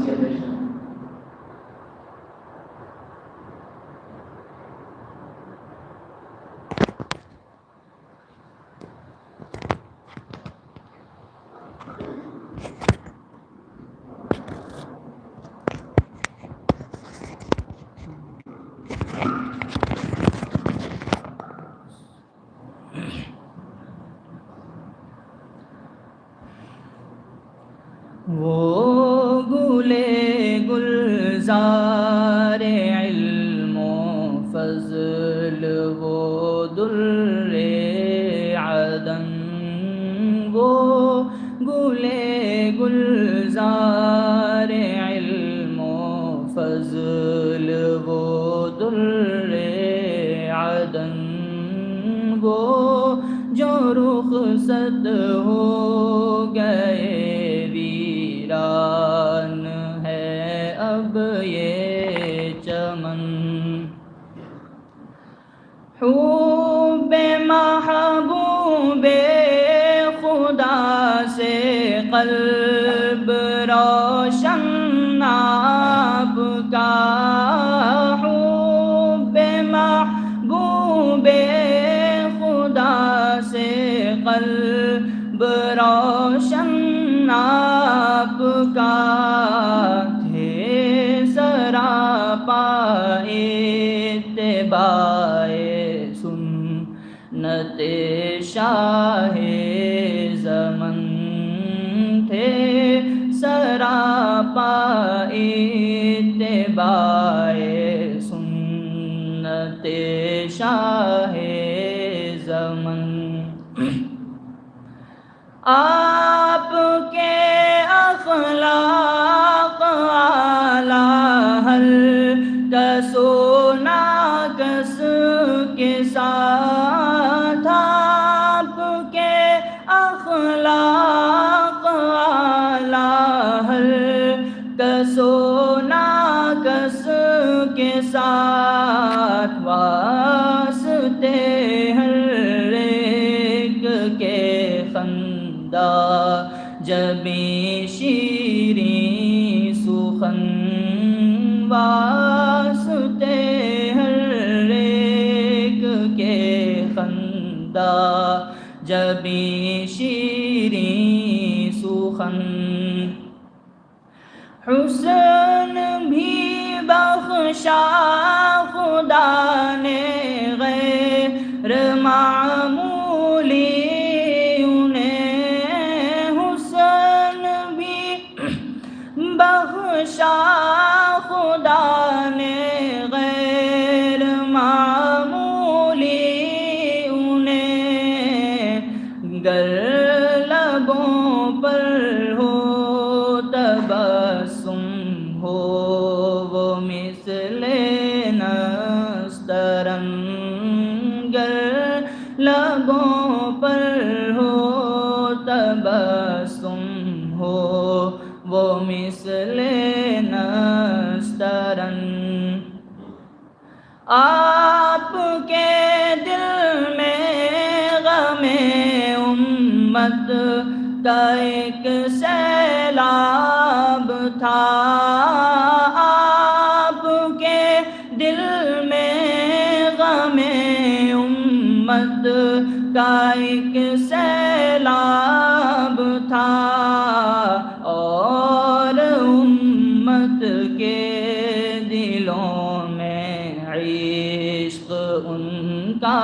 تعزیہ پیش کریں۔ وہ گلے گلزار علم و فضل، وہ در عدن، وہ گلے گلزار علم و فضل، وہ در عدن، وہ جو رخصت ہو گئے ویران ہے اب یہ چمن، حب محبوب خدا سے قلب روشن آپ کا، حب محبوب خدا سے قلب روشن آپ کا، تھے سراپا اتباع سنت شاہ زمن، تھے سراپا اتباع سنت شاہ زمن، آپ کے اخلاق اعلیٰ ہر کس و ناکس کے ساتھ، آپ کے اخلاق اعلیٰ ہر کس و ناکس کے ساتھ، واسطے ہر ایک کے خندہ جبیں شیریں سخن، واسطے ہر ایک کے خندہ جبیں شیریں سخن، حسن بھی بخشا خدا نے غیر معمولی انہیں، حسن بھی بخشا خدا نے غیر معمولی انہیں، گر لبوں پر ہو تبسم ہو وہ مثل نسترن، گر لبوں پر ہو تبسم ہو وہ مثل نسترن، آپ کے دل میں غم امت کا ایک سیلاب تھا، آپ کے دل میں غم امت کا ایک سیلاب تھا، اور امت کے دلوں میں عشق ان کا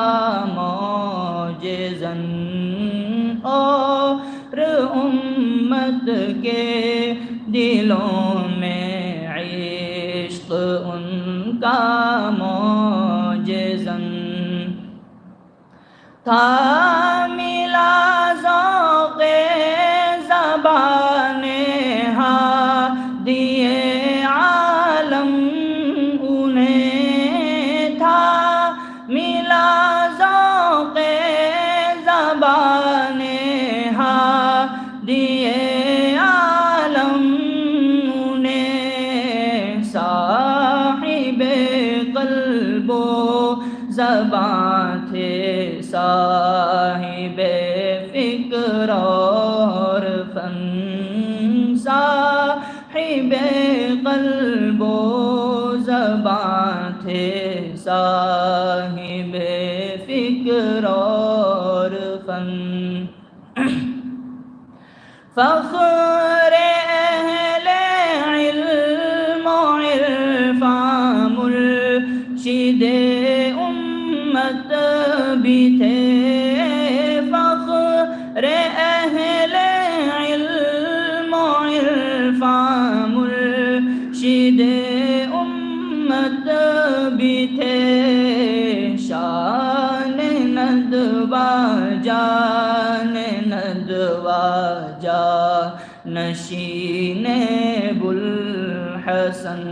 معجزاً، اور امت کے دلوں میں عشق ان کا معجزاً تھا، ملا ذوق زبان ہادی عالم انہیں تھا، ملا ذوق زبان ہادی عالم انہیں، صاحب قلب و زباں تھے، صاحب فکر اور فن، صاحب صاحب قلب و زباں تھے، صاحب فکر اور فن، فخر اہل علم و عرفان، مرشد امت بھی تھے، فخر اہل علم و عرفان، مرشد امت بھی تھے، شان ندوہ جان ندوہ نشین بوالحسن،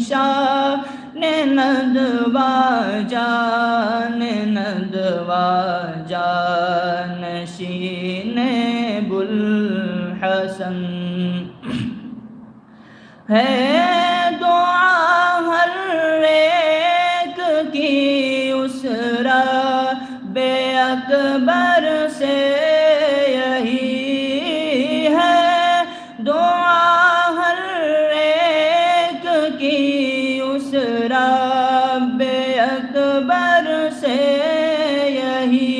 شان ندوہ جان ندوہ نشین بوالحسن، ہے دعا ہر ایک کی اس رب اکبر سے یہی ہے، دعا ہر ایک کی اس رب اکبر سے یہی،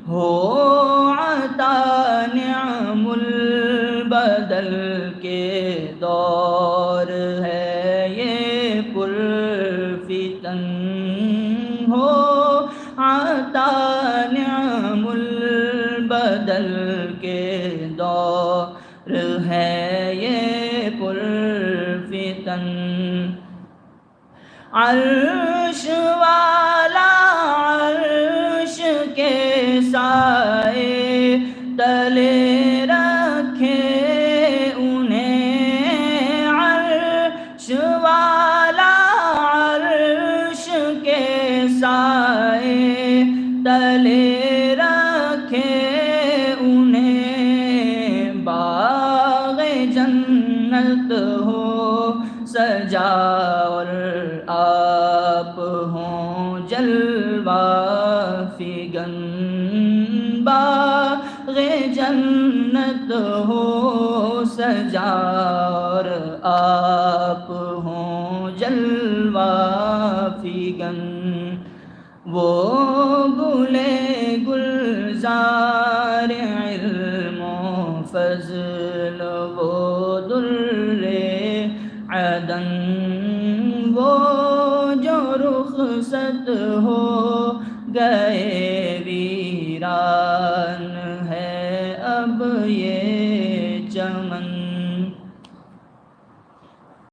ہو عطا نعم البدل کے دور ہے یہ پرفتن، ہو عطا نعم البدل کے دور ہے یہ پرفتن، عرش والا عرش کے سائے تلے رکھے انہیں، عرش والا عرش کے سائے تلے رکھے انہیں، باغ جنت ہو سجا اور آپ ہوں جلوہ فگن، باغ جنت ہو سجا اور آپ ہوں جلوہ فگن، وہ گلے گلزار علم و فضل، وہ در عدن، وہ جو رخصت ہو گئے